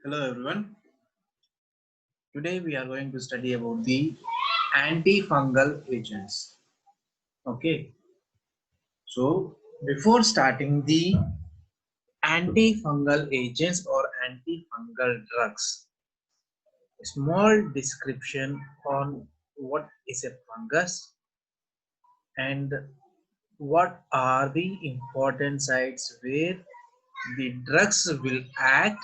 Hello everyone. Today we are going to study about the antifungal agents. Okay. So before starting the antifungal agents or antifungal drugs, a small description on what is a fungus and what are the important sites where the drugs will act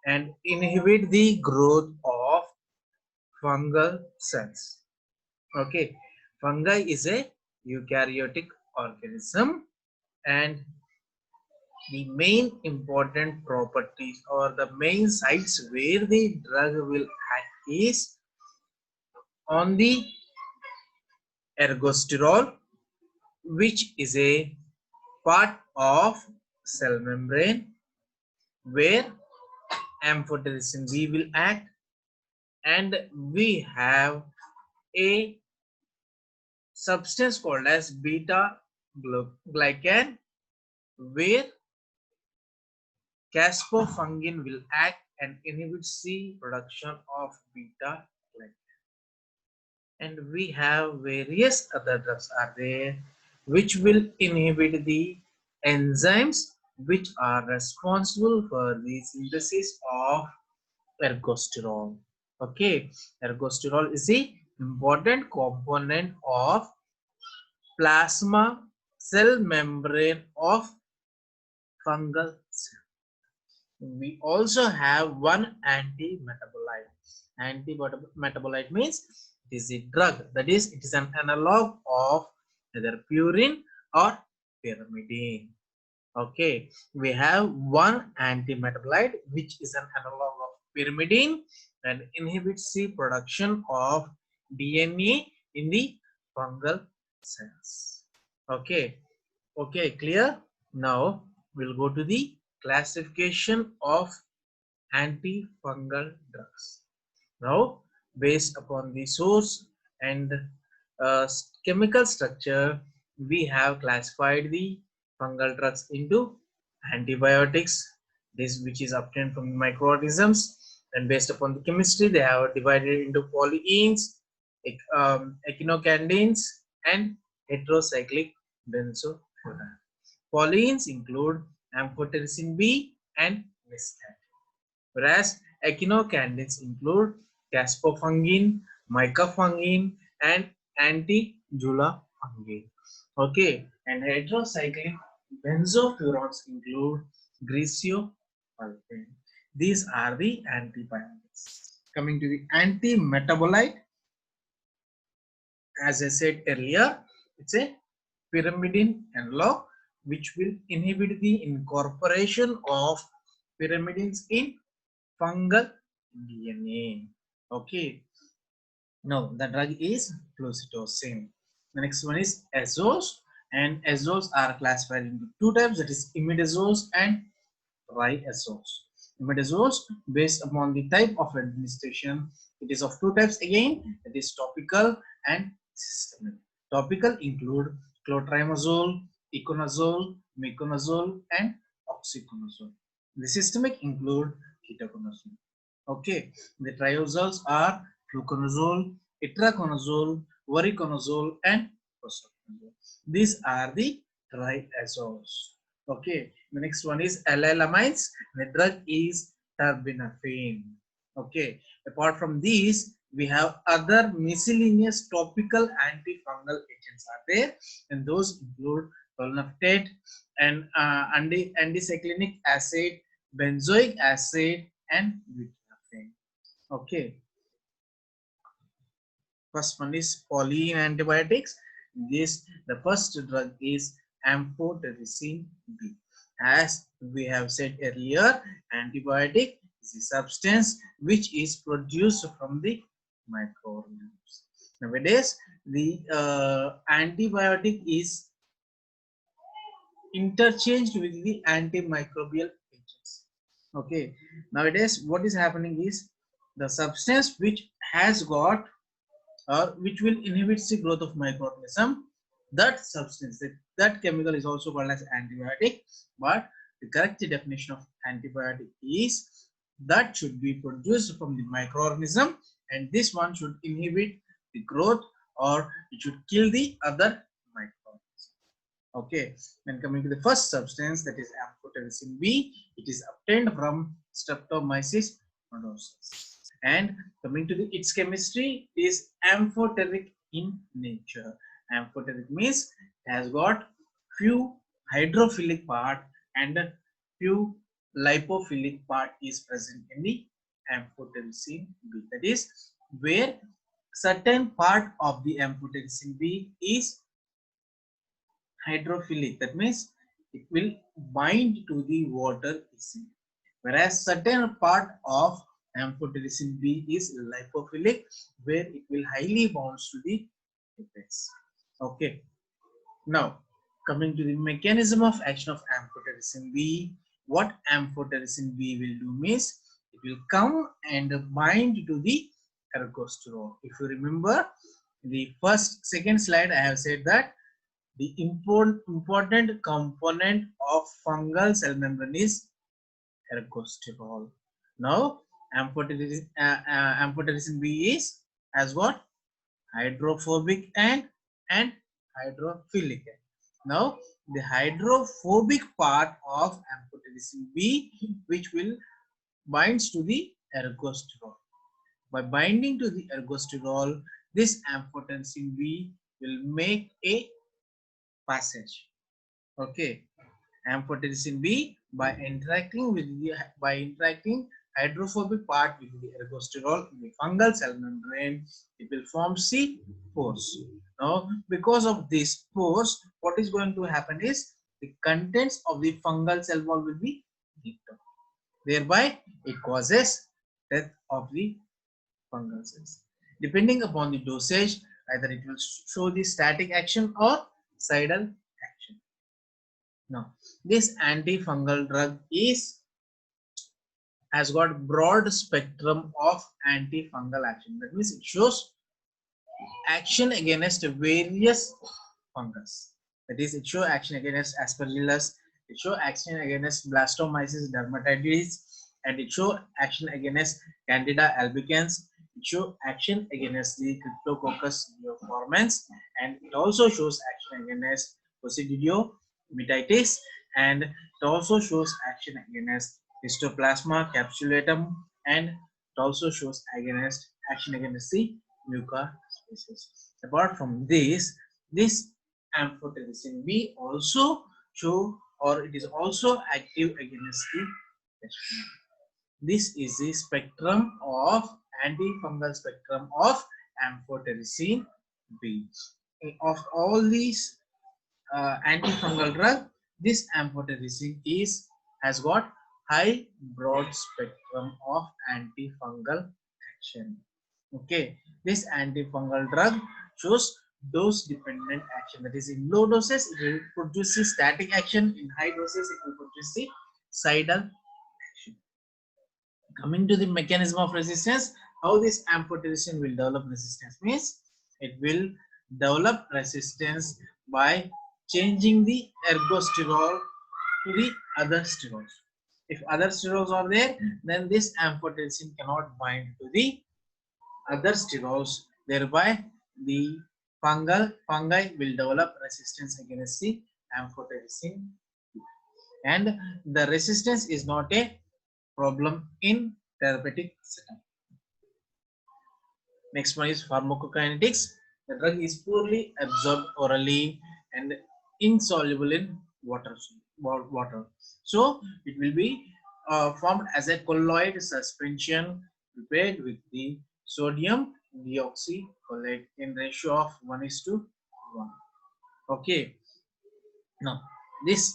and inhibit the growth of fungal cells. Okay, fungi is a eukaryotic organism, and the main important properties or the main sites where the drug will act is on the ergosterol, which is a part of cell membrane where amphotericin B will act, and we have a substance called as beta glycan where caspofungin will act and inhibit C production of beta glucan. And we have various other drugs are there which will inhibit the enzymes which are responsible for the synthesis of ergosterol. Okay, ergosterol is the important component of plasma cell membrane of fungal cell. We also have one anti-metabolite. Anti-metabolite means it is a drug, that is it is an analog of either purine or pyrimidine. Okay, we have one anti-metabolite which is an analog of pyrimidine and inhibits the production of DNA in the fungal cells. Okay, okay, clear? Now we'll go to the classification of antifungal drugs. Now, based upon the source and chemical structure, we have classified the fungal drugs into antibiotics, this which is obtained from microorganisms, and based upon the chemistry, they have divided into polyenes, echinocandins, and heterocyclic benzophenone. Polyenes include amphotericin B and nystatin, whereas echinocandins include caspofungin, micafungin, and anti-julafungin. Okay, and heterocyclic benzofurones include griseofulvin. These are the antibiotics. Coming to the anti-metabolite, as I said earlier, it's a pyrimidine analog which will inhibit the incorporation of pyrimidines in fungal DNA. Okay. No, the drug is flucytosine. The next one is azoles, and azoles are classified into two types, that is imidazoles and triazoles. Imidazoles, based upon the type of administration, it is of two types again, that is topical and systemic. Topical include clotrimazole, iconazole, miconazole, and oxyconazole. The systemic include ketoconazole. Okay, the triazoles are fluconazole, itraconazole, voriconazole, and prosoconazole. These are the triazoles. Okay, the next one is allylamines. The drug is terbinafine. Okay, apart from these, we have other miscellaneous topical antifungal agents are there, and those include tolnaftate and anticyclinic acid, benzoic acid, and butyrophene. Okay, first one is polyene antibiotics. The first drug is amphotericin B. As we have said earlier, antibiotic is a substance which is produced from the microorganisms. Nowadays, the antibiotic is interchanged with the antimicrobial agents. Okay, nowadays what is happening is the substance which has got or which will inhibit the growth of microorganism, that substance, that chemical is also called as antibiotic, but the correct definition of antibiotic is that should be produced from the microorganism, and this one should inhibit the growth or it should kill the other microorganism. Okay, then coming to the first substance, that is amphotericin B, it is obtained from Streptomyces rhodosus. And coming to its chemistry is amphoteric in nature. Amphoteric means it has got few hydrophilic part and few lipophilic part is present in the amphotericin B. That is where certain part of the amphotericin B is hydrophilic. That means it will bind to the water easily. Whereas certain part of amphotericin B is lipophilic, where it will highly bonds to the lipids. Okay. Now, coming to the mechanism of action of amphotericin B, what amphotericin B will do means it will come and bind to the ergosterol. If you remember, in the second slide, I have said that the important component of fungal cell membrane is ergosterol. Now, amphotericin B is as what? Hydrophobic and hydrophilic. Now, the hydrophobic part of amphotericin B, which will binds to the ergosterol. By binding to the ergosterol, this amphotericin B will make a passage. Okay, amphotericin B by interacting hydrophobic part with the ergosterol in the fungal cell membrane, it will form C pores. Now, because of these pores, what is going to happen is the contents of the fungal cell wall will be leaked out. Thereby, it causes death of the fungal cells. Depending upon the dosage, either it will show the static action or cidal action. Now, this antifungal drug has got broad spectrum of antifungal action. That means it shows action against various fungus. That is, it shows action against Aspergillus, it shows action against Blastomyces dermatitis, and it shows action against Candida albicans. It shows action against the Cryptococcus neoformans, and it also shows action against Coccidioiditis, and it also shows action against Histoplasma capsulatum, and it also shows action against the Muca species. Apart from this amphotericin B also show, or it is also active against the leishmania. This is the spectrum of antifungal spectrum of amphotericin B. Of all these antifungal drug, this amphotericin has got high broad spectrum of antifungal action. Okay, this antifungal drug shows dose dependent action. That is, in low doses it will produce the static action, in high doses it will produce the cidal action. Coming to the mechanism of resistance, how this amphotericin will develop resistance means it will develop resistance by changing the ergosterol to the other sterols. If other sterols are there, then this amphotericin cannot bind to the other sterols. Thereby, the fungi will develop resistance against the amphotericin, and the resistance is not a problem in therapeutic setup. Next one is pharmacokinetics. The drug is poorly absorbed orally and insoluble in water. So it will be formed as a colloid suspension prepared with the sodium deoxycholate in ratio of 1:1. Okay. Now this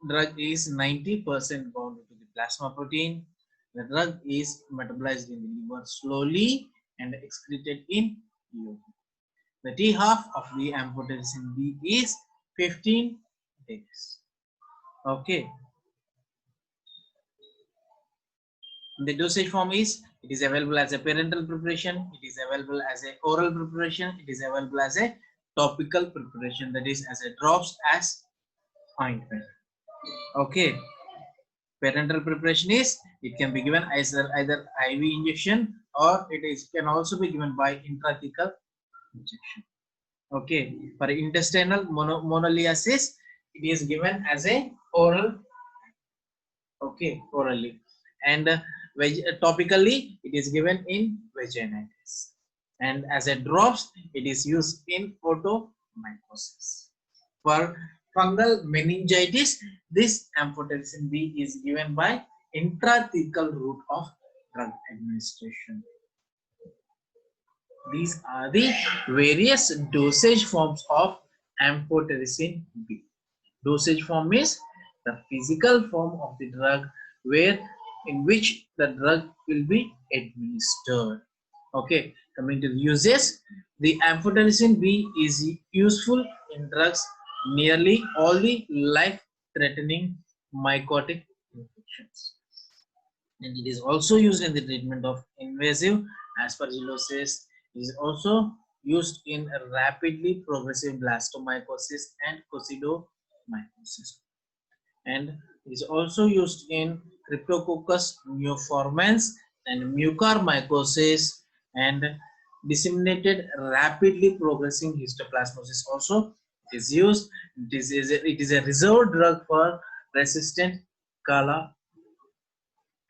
drug is 90% bound to the plasma protein. The drug is metabolized in the liver slowly and excreted in urine. The T half of the amphotericin B is 15 days. Okay. The dosage form is, it is available as a parenteral preparation, it is available as a oral preparation, it is available as a topical preparation, that is as a drops, as ointment. Okay. Parenteral preparation is, it can be given as either IV injection or it is can also be given by intrathecal injection. Okay, for intestinal monolysis, it is given as a oral. Okay, orally, and topically it is given in vaginitis, and as a drops it is used in photomycosis. For fungal meningitis, this amphotericin B is given by intrathecal route of drug administration. These are the various dosage forms of amphotericin B. Dosage form is the physical form of the drug where in which the drug will be administered. Okay, coming to the uses, the amphotericin B is useful in drugs nearly all the life-threatening mycotic infections, and it is also used in the treatment of invasive aspergillosis. It is also used in rapidly progressive blastomycosis and coccidomycosis, and it is also used in Cryptococcus neoformans and mucormycosis, and disseminated rapidly progressing histoplasmosis also is used. It is a reserved drug for resistant Kala,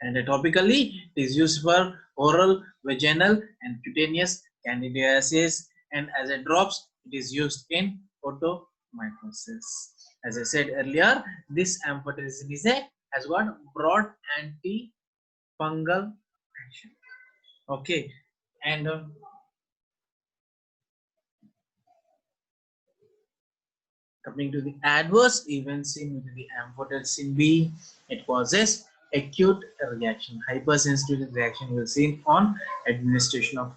and topically it is used for oral, vaginal and cutaneous candidiasis, and as a drops it is used in photomycosis. As I said earlier, this amphotericin has got broad antifungal action. Okay, and coming to the adverse events in the amphotericin B, it causes acute reaction, hypersensitivity reaction will seen on administration of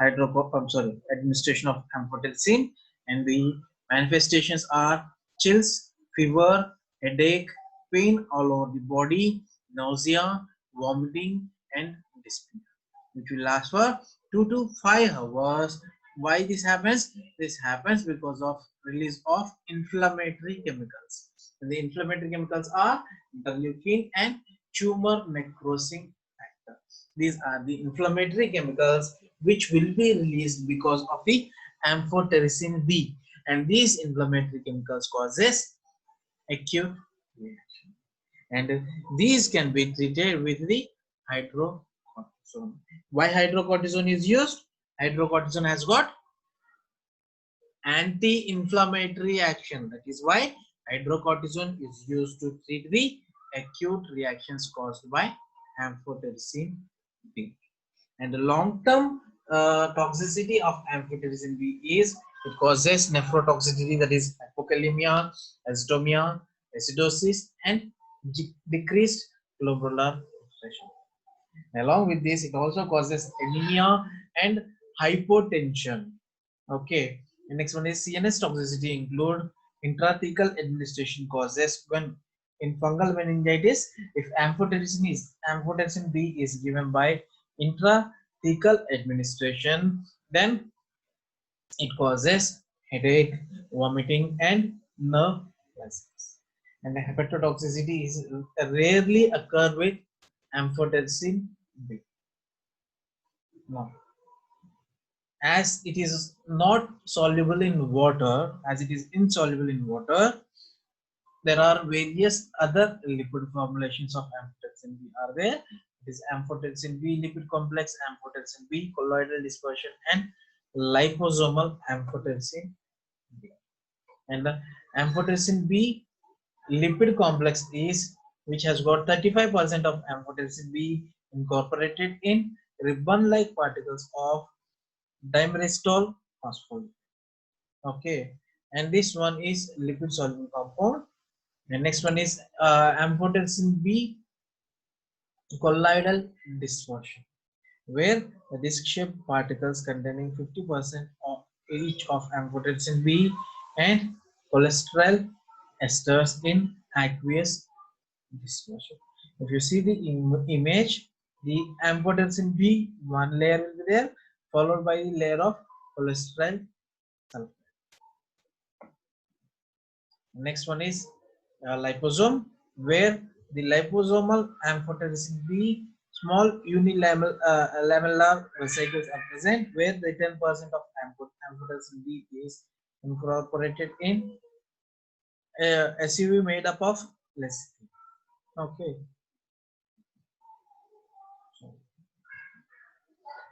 administration of amphotericin, and the manifestations are chills, fever, headache, pain all over the body, nausea, vomiting, and dyspnea, which will last for 2 to 5 hours. Why this happens? This happens because of release of inflammatory chemicals. And the inflammatory chemicals are interleukin and tumor necrosing factor. These are the inflammatory chemicals which will be released because of the amphotericin B, and these inflammatory chemicals causes acute reaction, and these can be treated with the hydrocortisone. Why hydrocortisone is used? Hydrocortisone has got anti-inflammatory action. That is why hydrocortisone is used to treat the acute reactions caused by amphotericin B. And the long-term toxicity of amphotericin B is it causes nephrotoxicity, that is hypokalemia, azotemia, acidosis, and decreased glomerular filtration. Along with this, it also causes anemia and hypotension. Okay. The next one is CNS toxicity include intrathecal administration causes when in fungal meningitis, if amphotericin B is given by intrathecal administration, then it causes headache, vomiting, and nerve palsy. And the hepatotoxicity is rarely occur with amphotericin B. Now, as it is not soluble in water, as it is insoluble in water, there are various other lipid formulations of amphotericin B are there. It is amphotericin B lipid complex, amphotericin B colloidal dispersion, and liposomal amphotericin B. And the amphotericin B lipid complex is which has got 35% of amphotericin B incorporated in ribbon-like particles of dimerestol phosphate. Okay, and this one is lipid soluble compound. The next one is amphotericin B colloidal dispersion, where the disc-shaped particles containing 50% of each of amphotericin B and cholesterol esters in aqueous dispersion. If you see the image, the amphotericin B, one layer will be there, followed by the layer of cholesterol sulfate. Next one is liposome, where the liposomal amphotericin B, small unilamellar vesicles are present where the 10% of amphotericin B is incorporated in a SUV made up of lecithin. Okay.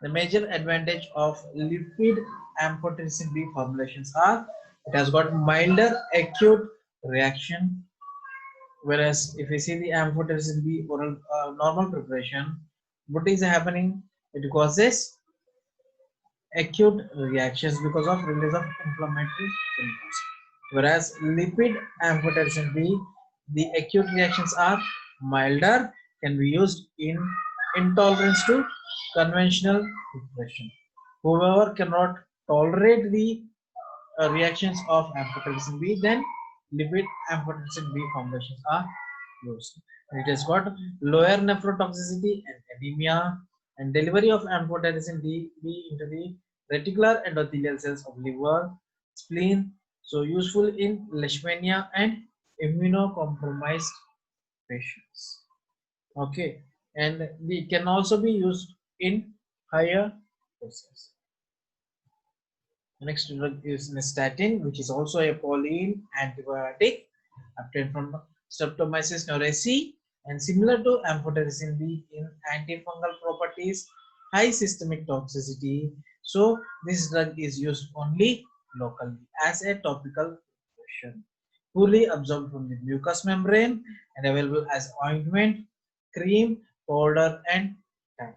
The major advantage of lipid amphotericin B formulations are it has got milder acute reaction, whereas if we see the amphotericin B oral normal preparation, what is happening? It causes acute reactions because of release of inflammatory chemicals. Whereas lipid amphotericin B, the acute reactions are milder, can be used in intolerance to conventional preparation. Whoever cannot tolerate the reactions of amphotericin B, then lipid amphotericin B formulations are used. It has got lower nephrotoxicity and anemia, and delivery of amphotericin B into the reticular endothelial cells of liver, spleen, so useful in leishmania and immunocompromised patients. Okay, and it can also be used in higher doses. The next drug is nystatin, which is also a choline antibiotic obtained from Streptomyces neuraceae and similar to amphotericin B in antifungal properties, high systemic toxicity. So this drug is used only locally as a topical preparation, poorly absorbed from the mucous membrane and available as ointment, cream, powder, and tablet.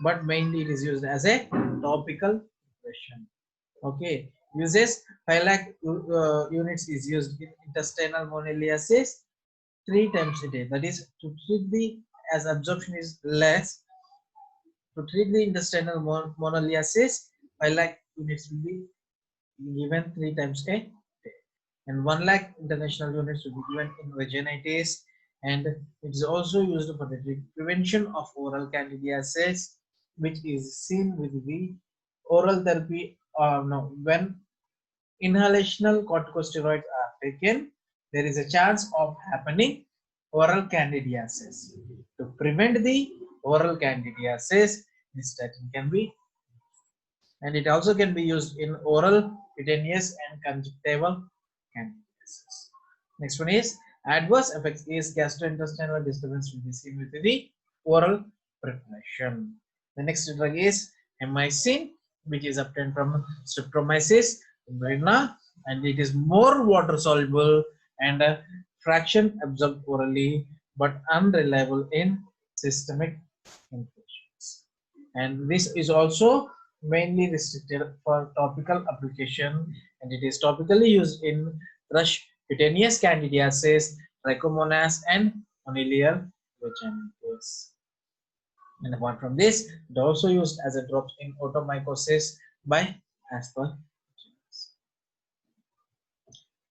But mainly it is used as a topical preparation. Okay, uses 5 lakh units is used in intestinal moniliasis 3 times a day. That is to treat the, as absorption is less, to treat the intestinal moniliasis, 5 lakh units will be given 3 times a day, and 1 lakh international units will be given in vaginitis, and it is also used for the prevention of oral candidiasis, which is seen with the oral therapy. No, when inhalational corticosteroids are taken, there is a chance of happening oral candidiasis. To prevent the oral candidiasis, nystatin can be, and it also can be used in oral, cutaneous, and conjunctival candidiasis. Next one is adverse effects is gastrointestinal disturbance will be seen with the oral preparation. The next drug is hemicin, which is obtained from Streptomyces brina, and it is more water soluble and a fraction absorbed orally, but unreliable in systemic infections. And this is also mainly restricted for topical application, and it is topically used in thrush, cutaneous candidiasis, trichomonas, and familial vaginitis. And apart from this, it also used as a drop in otomycosis by aspergillus.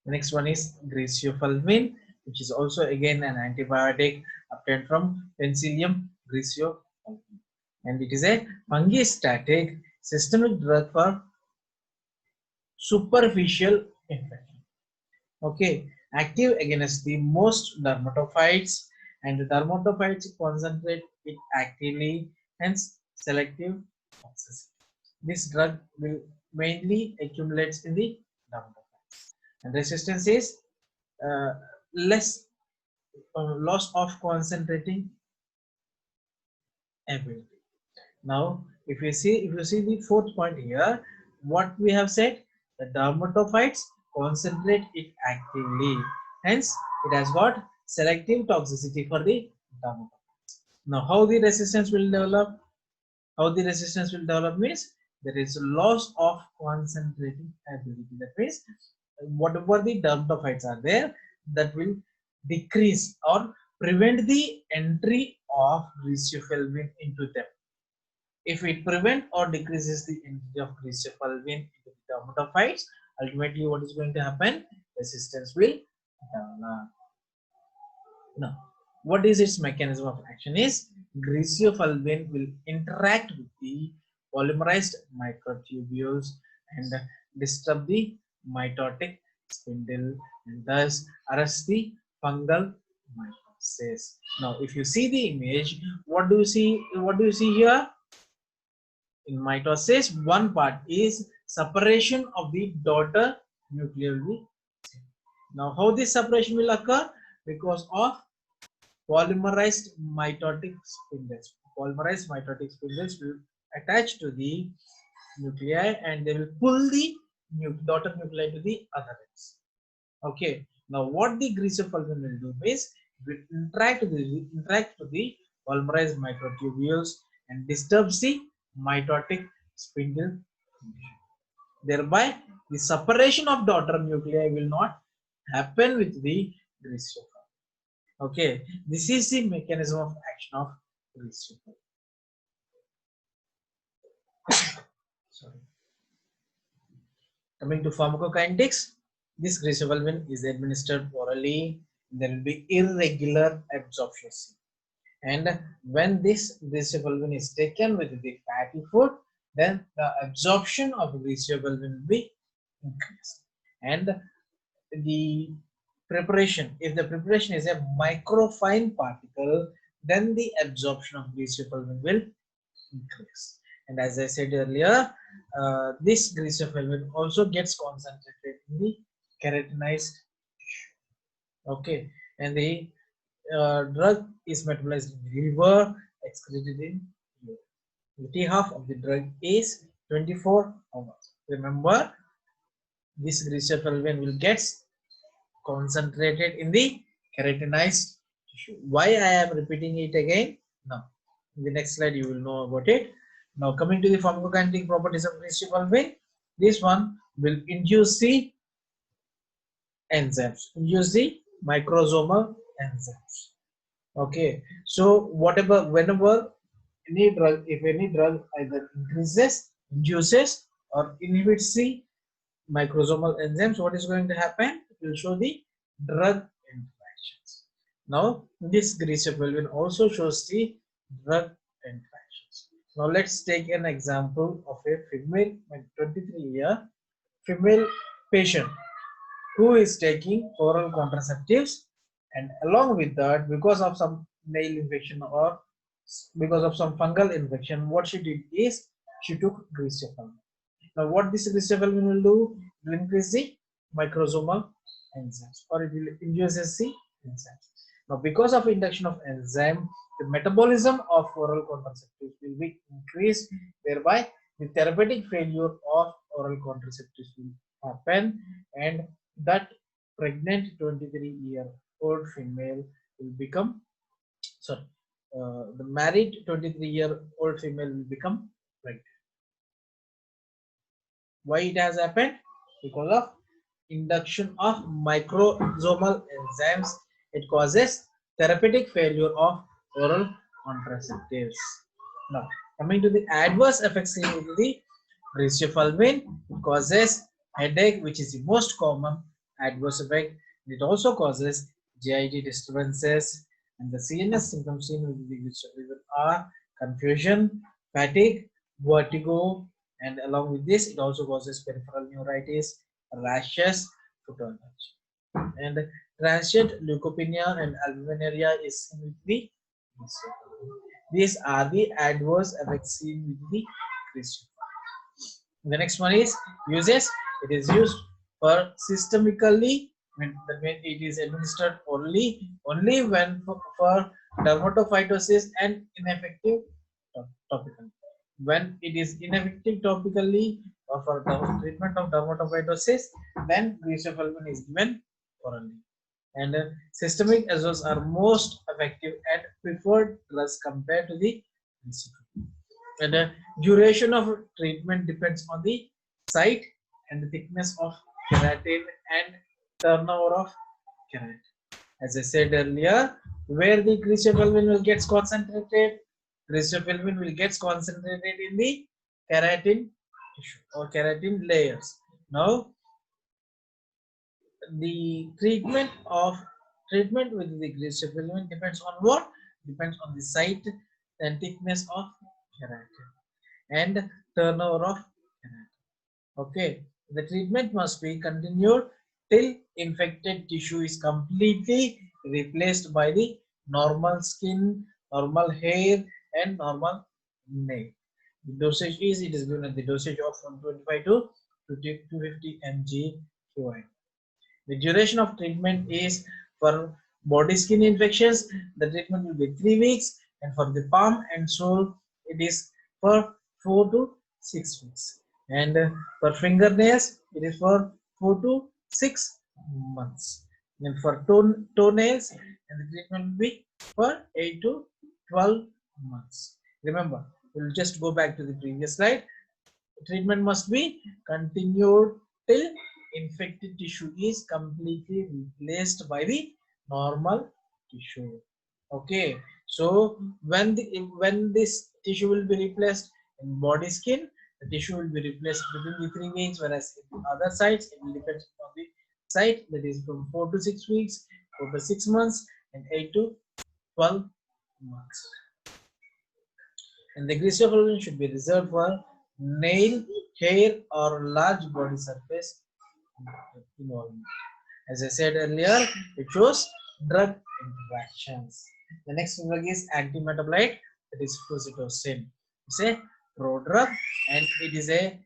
The next one is griseofulvin, which is also again an antibiotic obtained from Penicillium griseofulvin, and it is a fungistatic systemic drug for superficial infection. Okay, active against the most dermatophytes, and the dermatophytes concentrate it actively, hence selective toxicity. This drug will mainly accumulates in the dermatophytes, and resistance is less loss of concentrating ability. Now, if you see the fourth point here, what we have said, the dermatophytes concentrate it actively. Hence, it has got selective toxicity for the dermatophytes. Now, how the resistance will develop? How the resistance will develop means there is a loss of concentrating ability. That means whatever the dermatophytes are there, that will decrease or prevent the entry of griseofulvin into them. If it prevents or decreases the entry of griseofulvin into the dermatophytes, ultimately what is going to happen? Resistance will develop. Now, what is its mechanism of action is griseofulvin will interact with the polymerized microtubules and disturb the mitotic spindle and thus arrest the fungal mitosis. says. Now, if you see the image, what do you see? What do you see here? In mitosis, one part is separation of the daughter nuclear will be seen. Now, how this separation will occur? Because of polymerized mitotic spindles. Polymerized mitotic spindles will attach to the nuclei and they will pull the daughter nuclei to the other ends. Okay. Now, what the greaseophulvin will do is will interact with the polymerized microtubules and disturbs the mitotic spindle. Thereby, the separation of daughter nuclei will not happen with the greaseophulvin. Okay, this is the mechanism of action of greaseophulvin. Sorry. Coming to pharmacokinetics, this greaseophulvin is administered orally. There will be irregular absorption. And when this greaseophulvin is taken with the fatty food, then the absorption of greaseophulvin will be increased. And the preparation, if the preparation is a microfine particle, then the absorption of greaseophulvin will increase. And as I said earlier, this greaseophulvin also gets concentrated in the keratinized tissue. Okay, and the drug is metabolized in the liver, excreted in urine. The T-half of the drug is 24 hours. Remember, this greaseophulvin will get concentrated in the keratinized tissue. Why I am repeating it again? Now, in the next slide you will know about it. Now, coming to the pharmacokinetic properties of greaseophulvin, this one will induce the enzymes, induce the microsomal enzymes. Okay, so whenever any drug, if any drug either increases, induces, or inhibits the microsomal enzymes, what is going to happen? It will show the drug interactions. Now, this greaseophulvin also shows the drug interactions. Now, let's take an example of a female, 23-year female patient who is taking oral contraceptives, and along with that, because of some nail infection or because of some fungal infection, what she did is she took greaseophulvin. Now, what this greaseophulvin will do? It will increase the microsomal enzymes, or it will induce the enzymes. Now, because of induction of enzyme, the metabolism of oral contraceptives will be increased, thereby the therapeutic failure of oral contraceptives will happen, and that pregnant 23-year-old female will become, sorry, the married 23-year-old female will become pregnant. Why it has happened? Because of induction of microsomal enzymes. It causes therapeutic failure of oral contraceptives. Now, coming to the adverse effects seen with the greaseophulvin, it causes headache, which is the most common adverse effect. It also causes GIT disturbances, and the CNS symptoms seen with the greaseophulvin are confusion, fatigue, vertigo, and along with this, it also causes peripheral neuritis, rashes, foot allergy. And transient leukopenia and albuminuria is seen with the greaseophulvin. These are the adverse effects seen with the greaseophulvin. The next one is uses. It is used for systemically when it is administered only when for dermatophytosis and ineffective topically. When it is ineffective topically or for treatment of dermatophytosis, then greaseophulvin is given orally. And systemic azoles are most effective and preferred drugs compared to the greaseophulvin. And duration of treatment depends on the site and the thickness of keratin and turnover of keratin. As I said earlier, where the greaseophulvin will get concentrated, greaseophulvin will get concentrated in the keratin tissue or keratin layers. Now, the treatment with the greaseophulvin depends on what? Depends on the site and thickness of keratin and turnover of keratin. Okay, the treatment must be continued till infected tissue is completely replaced by the normal skin, normal hair, and normal nail. The dosage is, it is given at the dosage of 125 to 250 mg QI. The duration of treatment is for body skin infections, the treatment will be 3 weeks, and for the palm and sole, it is for 4 to 6 weeks. And for fingernails, it is for 4 to 6 months. And for toenails, and the treatment will be for 8 to 12 months. Remember, we'll just go back to the previous slide. Treatment must be continued till infected tissue is completely replaced by the normal tissue. Okay, so when this tissue will be replaced in body skin, the tissue will be replaced within the 3 weeks, whereas in other sites it will depend on the site, that is from 4 to 6 weeks, 4 to 6 months, and 8 to 12 months. And the glycerin should be reserved for nail, hair, or large body surface involvement. As I said earlier, it shows drug interactions. The next drug is antimetabolite, that is flucytosine. It's a prodrug and it is a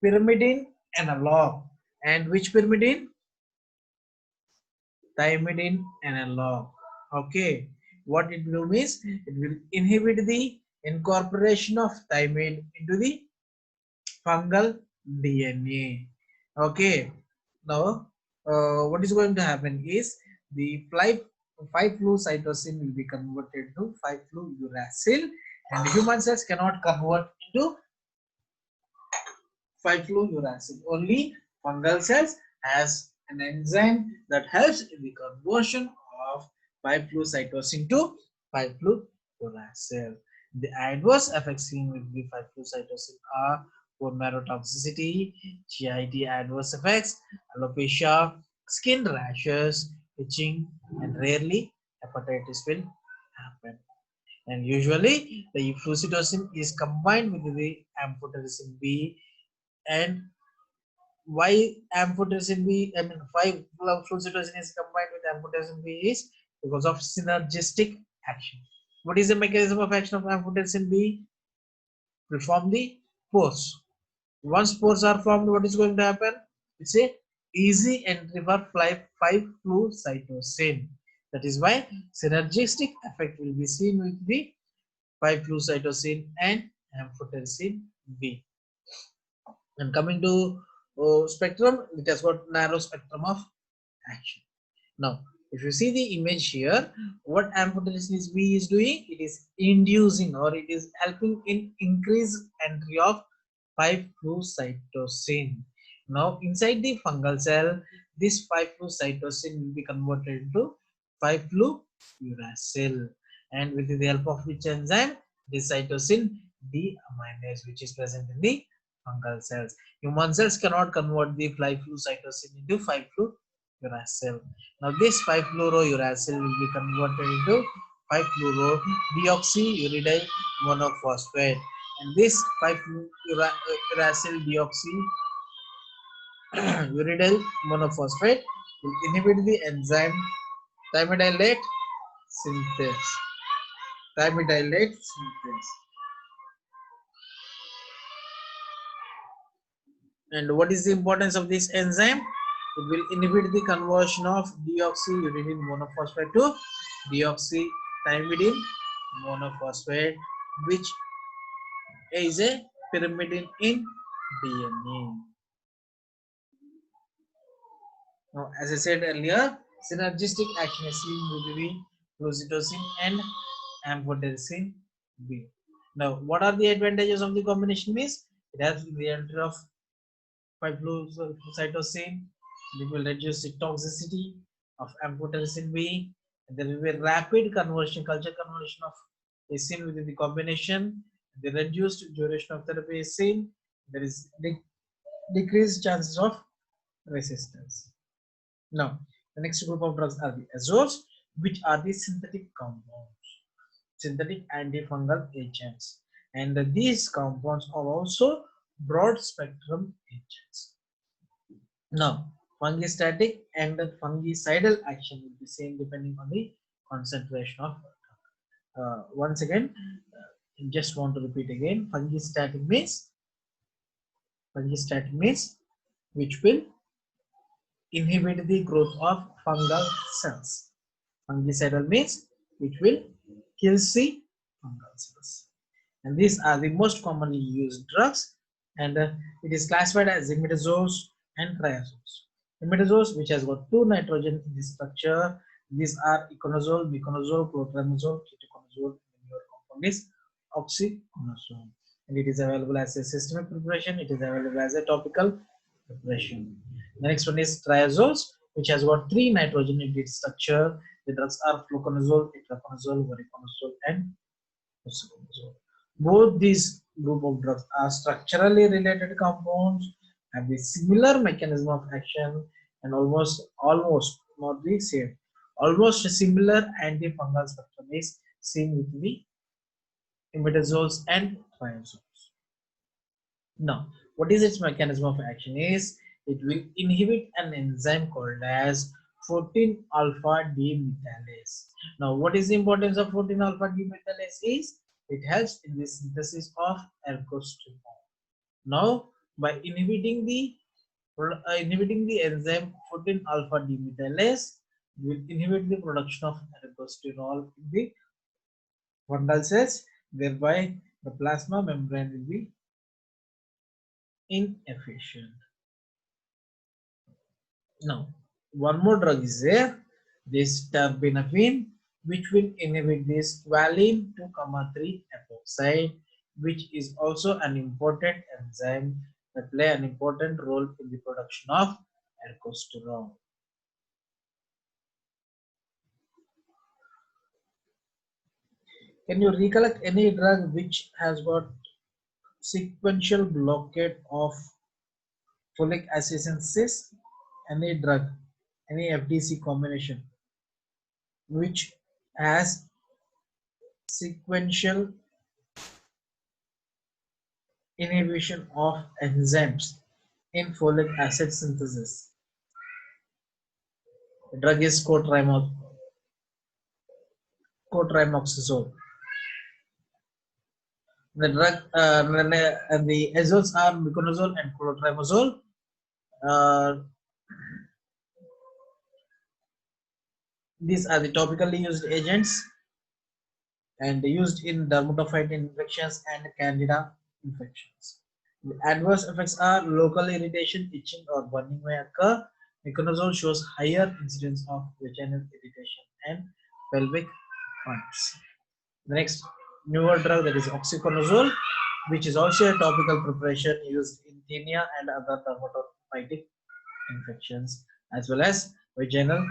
pyrimidine analog. And which pyrimidine? Thymidine analog. Okay, what it will mean is it will inhibit the incorporation of thymine into the fungal DNA. Okay, now what is going to happen is the 5-flucytosine will be converted to 5-fluuracil, and human cells cannot convert into 5-fluuracil. Only fungal cells has an enzyme that helps in the conversion of 5-flucytosine to 5-fluuracil. The adverse effects seen with the 5-flucytosine are bone marrow toxicity, GIT adverse effects, alopecia, skin rashes, itching, and rarely hepatitis will happen. And usually the flucytosine is combined with the amphotericin B, and why amphotericin B, I mean 5-flucytosine is combined with amphotericin B is because of synergistic action. What is the mechanism of action of amphotericin B? To form the pores. Once pores are formed, what is going to happen? It's a easy entry for 5-flucytosine. That is why synergistic effect will be seen with the 5-flucytosine and amphotericin B. And coming to spectrum, it has got narrow spectrum of action. Now, if you see the image here, what amphotericin B is doing, it is inducing or it is helping in increase entry of 5-flucytosine. Now, inside the fungal cell, this 5-flucytosine will be converted into 5-fluuracil, and with the help of which enzyme, this cytosine deaminase, which is present in the fungal cells. Human cells cannot convert the 5-flucytosine into 5-fluuracil. Now this 5-fluorouracil will be converted into 5-fluorodeoxyuridyl monophosphate, and this 5-fluorouracil deoxyuridyl monophosphate will inhibit the enzyme thymidylate synthase. And what is the importance of this enzyme? It will inhibit the conversion of deoxyuridine monophosphate to deoxythymidine monophosphate, which is a pyrimidine in DNA. Now, as I said earlier, synergistic action is seen with the flucytosine and amphotericin B. Now, what are the advantages of the combination means? It has the entry of 5-flucytosine. It will reduce the toxicity of amphotericin B. And there will be rapid conversion, culture conversion of is seen within the combination. The reduced duration of therapy is seen. There is decreased chances of resistance. Now, the next group of drugs are the azoles, which are the synthetic compounds, synthetic antifungal agents. And these compounds are also broad spectrum agents. Now, fungistatic and fungicidal action will be same depending on the concentration of once again, just want to repeat again. Fungistatic means which will inhibit the growth of fungal cells. Fungicidal means which will kill the fungal cells. And these are the most commonly used drugs, and it is classified as imidazoles and triazoles. Imidazoles, which has got 2 nitrogen in the structure. These are iconazole, miconazole, clotrimazole, ketoconazole, and your compound is oxyconazole. And it is available as a systemic preparation. It is available as a topical preparation. The next one is triazoles, which has got 3 nitrogen in its structure. The drugs are fluconazole, itraconazole, voriconazole, and oxyconazole. Both these group of drugs are structurally related compounds, have the similar mechanism of action, and almost not the same. Almost a similar antifungal spectrum is seen with the imidazoles and triazoles. Now, what is its mechanism of action? Is it will inhibit an enzyme called as 14 alpha demethylase. Now, what is the importance of 14 alpha demethylase? Is it helps in the synthesis of ergosterol. Now, by inhibiting the enzyme 14 alpha demethylase, will inhibit the production of ergosterol in the fungal cells, thereby the plasma membrane will be inefficient. Now, one more drug is there, this terbinafine, which will inhibit this valine 2,3 epoxide, which is also an important enzyme that play an important role in the production of ergosterol. Can you recollect any drug which has got sequential blockade of folic acid synthesis? Any drug, any FDC combination which has sequential inhibition of enzymes in folic acid synthesis? The drug is cotrimoxazole. The drug and the azoles are miconazole and clotrimazole. These are the topically used agents and used in dermatophyte infections and candida infections. The adverse effects are local irritation, itching, or burning may occur. Miconazole shows higher incidence of vaginal irritation and pelvic points. The next newer drug, that is oxyconazole, which is also a topical preparation used in tinea and other dermatophytic infections, as well as vaginal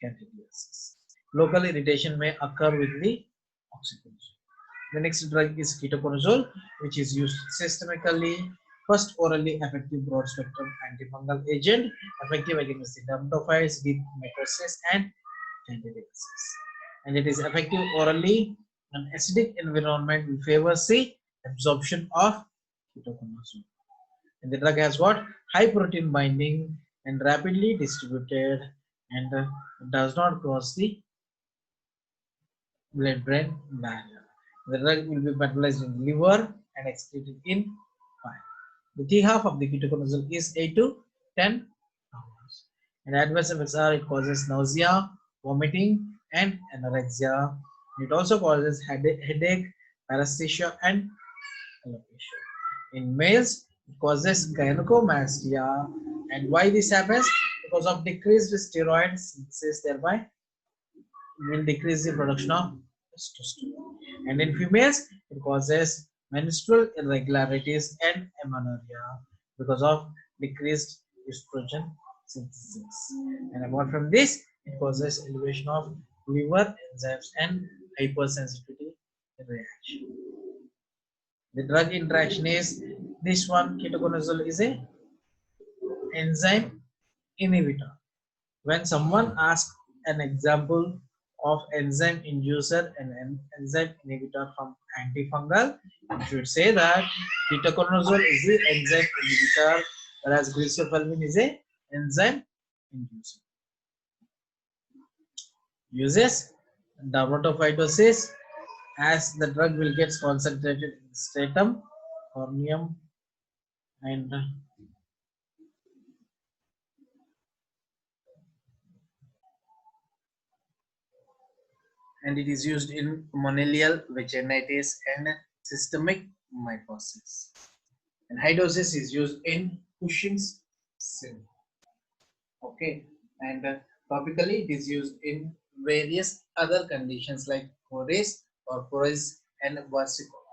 candidiasis. Local irritation may occur with the oxyconazole. The next drug is ketoconazole, which is used systemically. First, orally effective broad spectrum antifungal agent, effective against the dermatophytes, deep necrosis, and candidiasis. And it is effective orally. An acidic environment will favor the absorption of ketoconazole. And the drug has got high protein binding and rapidly distributed, and does not cross the blood-brain barrier. The drug will be metabolized in liver and excreted in bile. The T-half of the ketoconazole is 8 to 10 hours. And adverse effects are it causes nausea, vomiting, and anorexia. It also causes headache, paresthesia, and alopecia. In males, it causes gynecomastia. And why this happens? Because of decreased steroid synthesis, thereby will decrease the production of testosterone. And in females, it causes menstrual irregularities and amenorrhea because of decreased estrogen synthesis. And apart from this, it causes elevation of liver enzymes and hypersensitivity reaction. The drug interaction is this one. Ketoconazole is a enzyme inhibitor. When someone asks an example of enzyme inducer and an enzyme inhibitor from antifungal, you should say that ketoconazole is the enzyme inhibitor, whereas glycophalmin is a enzyme inducer. Uses: dermatophytosis, as the drug will get concentrated in the stratum corneum, and it is used in monilial vaginitis and systemic mycosis. And high doses is used in Cushing's syndrome. Okay, and topically it is used in various other conditions like Coris or Coris and versicolor.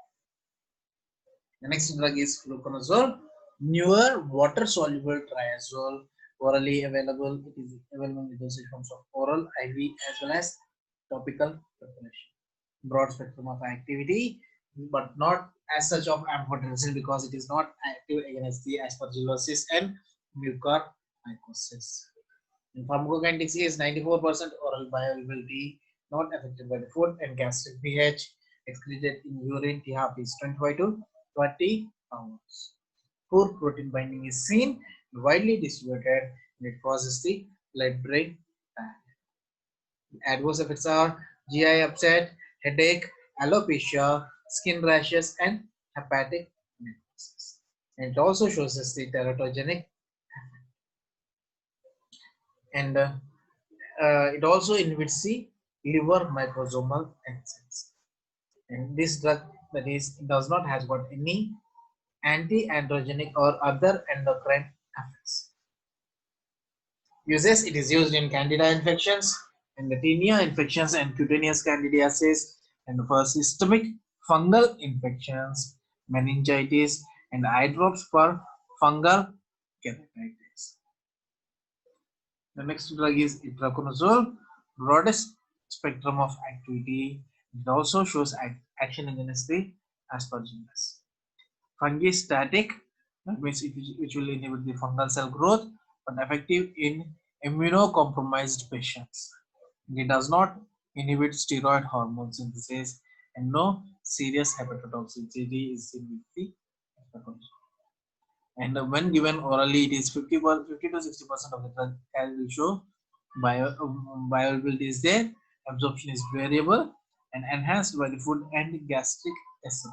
The next drug is fluconazole, newer water-soluble triazole, orally available. It is available in the dosage forms of oral, IV, as well as topical preparation. Broad spectrum of activity, but not as such of amphotericin because it is not active against the aspergillosis and mucormycosis. In pharmacokinetics is 94% oral bioavailability, not affected by the food, and gastric pH excreted in urine THAP is 25 to 30 hours. Poor protein binding is seen, widely distributed, and it causes the blood-brain barrier. Adverse effects are GI upset, headache, alopecia, skin rashes, and hepatic necrosis. And it also shows us the teratogenic and it also inhibits the liver microsomal enzymes. And this drug that is does not has got any anti-androgenic or other endocrine effects. Uses: it is used in candida infections, endothelial infections, and cutaneous candidiasis, and for systemic fungal infections, meningitis, and eye drops for fungal keratitis. The next drug is itraconazole, broadest spectrum of activity. It also shows action against the aspergillus. Fungistatic, that means which will inhibit the fungal cell growth, but effective in immunocompromised patients. It does not inhibit steroid hormone synthesis, and no serious hepatotoxicity is seen with the itraconazole. And when given orally, it is 50 to 60% of the drug as will show. Bioavailability is there, absorption is variable and enhanced by the food and gastric acid.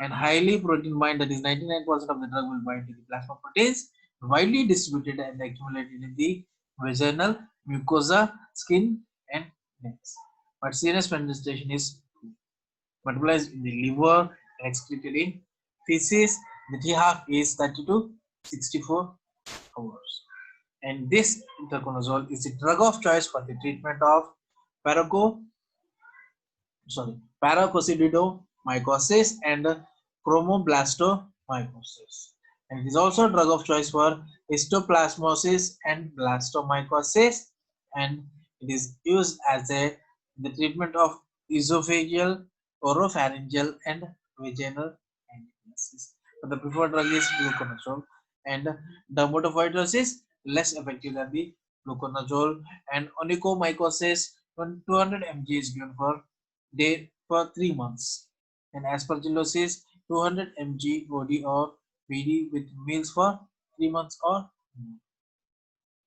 And highly protein bind, that is 99% of the drug will bind to the plasma proteins, widely distributed and accumulated in the vaginal mucosa, skin, and necks. But CNS penetration is metabolized in the liver and excreted in feces. The T-half is 30 to 64 hours. And this itraconazole is the drug of choice for the treatment of paracoccidiomycosis and chromoblastomycosis. And it is also a drug of choice for histoplasmosis and blastomycosis, and it is used as the treatment of esophageal, oropharyngeal, and vaginal candidiasis. But the preferred drug is fluconazole, and dermatophytosis less effective than the fluconazole, and onychomycosis 200 mg is given for day for 3 months, and aspergillosis 200 mg OD or BD with meals for 3 months or more.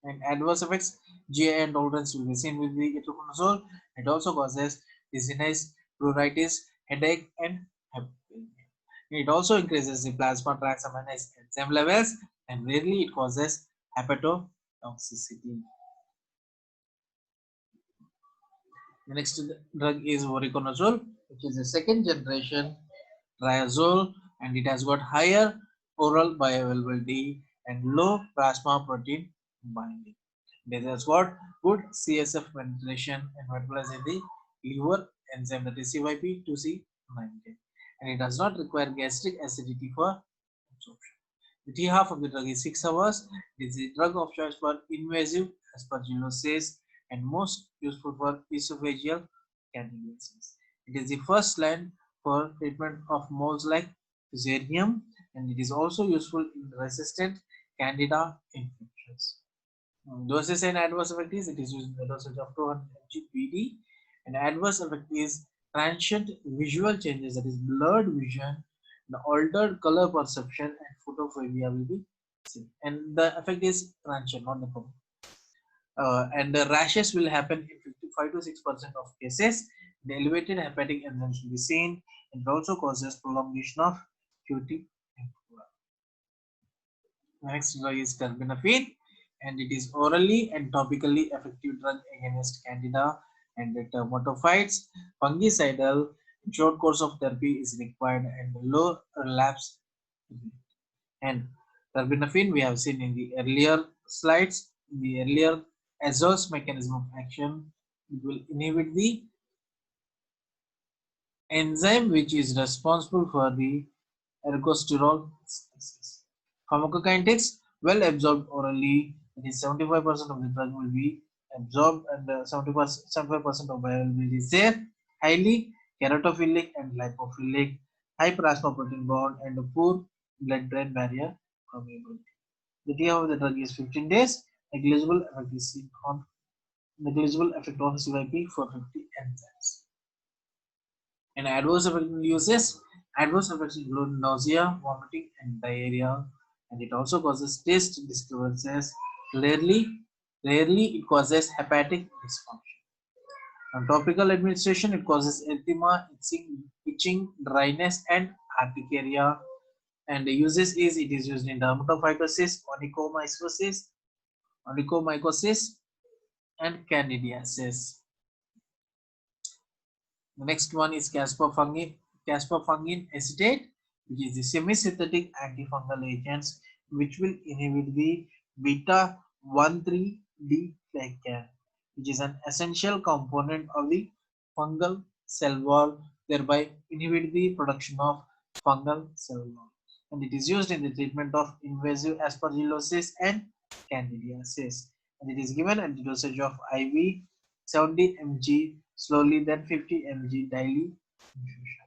And adverse effects: GI intolerance will be seen with the itraconazole. It also causes dizziness, pruritus, headache, and hypophagia. It also increases the plasma transaminase enzyme levels, and rarely it causes hepatotoxicity. The next drug is voriconazole, which is a second generation triazole, and it has got higher oral bioavailability and low plasma protein binding. It has got good CSF penetration and metabolizes the liver enzyme, that is CYP2C19, and it does not require gastric acidity for absorption. The T-half of the drug is 6 hours. It is a drug of choice for invasive aspergillosis and most useful for esophageal candidiasis. It is the first line for treatment of moles like Fusarium, and it is also useful in resistant candida infections. Doses and adverse effect is: it is used in the dosage of 200 mg BD, and adverse effect is transient visual changes, that is blurred vision, the altered color perception, and photophobia will be seen. And the effect is transient, not the problem. and the rashes will happen in 55 to 6% of cases. The elevated hepatic enzymes will be seen, and it also causes prolongation of QT. Next drug is terbinafine, and it is orally and topically effective drug against Candida and the dermatophytes. Fungicidal short course of therapy is required and low relapse. And terbinafine we have seen in the earlier slides. In the earlier Azo's mechanism of action, it will inhibit the enzyme which is responsible for the ergosterol synthesis. Pharmacokinetics, well absorbed orally, it is 75% of the drug will be absorbed and 75% of bioavailability is there. Highly keratophilic and lipophilic, high plasma protein bond and a poor blood-brain barrier permeability. The time of the drug is 15 days. Negligible effect is seen on negligible effect on CYP for 50 enzymes. And adverse effect uses adverse effects include nausea, vomiting, and diarrhea, and it also causes taste disturbances. Rarely it causes hepatic dysfunction. On topical administration, it causes erythema, itching, dryness, and urticaria. And the uses is it is used in dermatophytosis, onychomycosis, and candidiasis. The next one is caspofungin acetate, which is the semi-synthetic antifungal agents which will inhibit the beta 1,3-D-glycan, which is an essential component of the fungal cell wall, thereby inhibit the production of fungal cell wall. And it is used in the treatment of invasive aspergillosis and candidiasis. And it is given at the dosage of IV 70 mg slowly, then 50 mg daily infusion.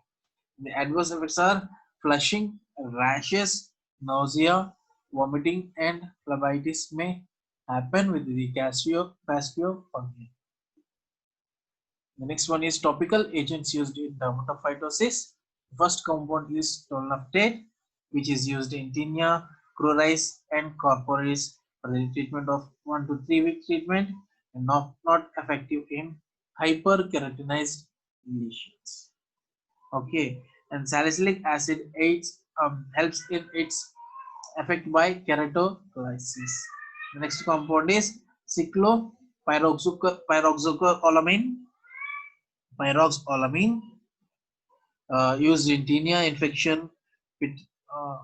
The adverse effects are flushing, rashes, nausea, vomiting, and phlebitis may happen with the caspofungin. The next one is topical agents used in dermatophytosis. The first compound is tolnaftate, which is used in tinea, cruris, and corporis for the treatment of 1 to 3 week treatment and not effective in hyperkeratinized lesions. Okay, and salicylic acid helps in its effect by keratolysis. The next compound is pyroxocolamine, used in tinea infection, uh,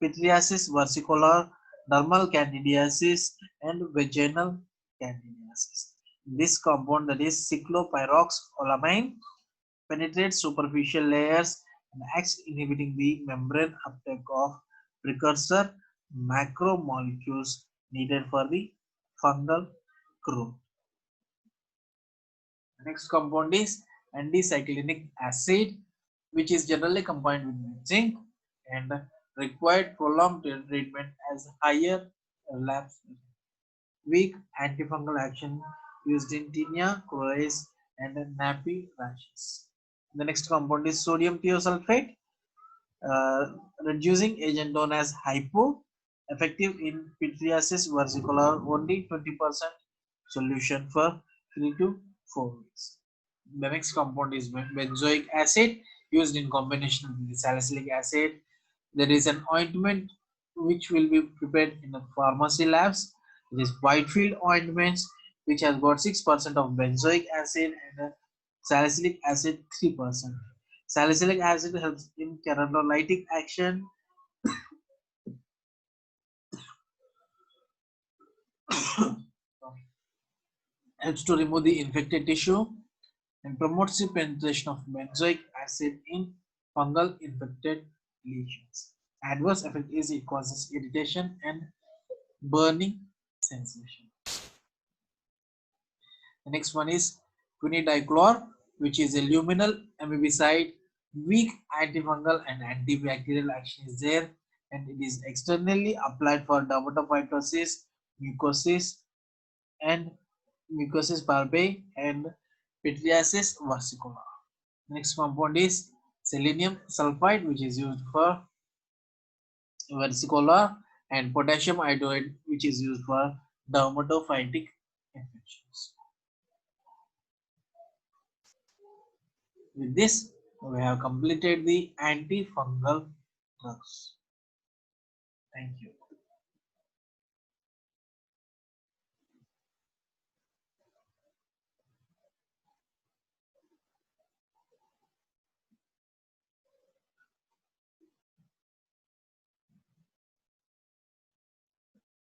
pityriasis versicolor, dermal candidiasis, and vaginal candidiasis. This compound, that is cyclopyroxolamine, penetrates superficial layers and acts inhibiting the membrane uptake of precursor macromolecules needed for the fungal growth. The next compound is anticyclinic acid, which is generally combined with zinc and required prolonged treatment as higher relapse. Weak antifungal action used in tinea, cruris, and nappy rashes. The next compound is sodium thiosulfate, reducing agent known as hypo, effective in pityriasis versicolor, only 20% solution for 3 to 4 weeks. The next compound is benzoic acid, used in combination with the salicylic acid. There is an ointment which will be prepared in the pharmacy labs. It is Whitefield ointments, which has got 6% of benzoic acid and salicylic acid 3%. Salicylic acid helps in keratolytic action. Helps to remove the infected tissue and promotes the penetration of benzoic acid in fungal infected lesions. Adverse effect is it causes irritation and burning sensation. The next one is quinidichlor, which is a luminal amebicide. Weak antifungal and antibacterial action is there, and it is externally applied for dermatophytosis, mucosis, and mucosis bulbae and pityriasis versicolor. Next compound is selenium sulfide, which is used for versicolor, and potassium iodide, which is used for dermatophytic effect. With this, we have completed the antifungal drugs. Thank you.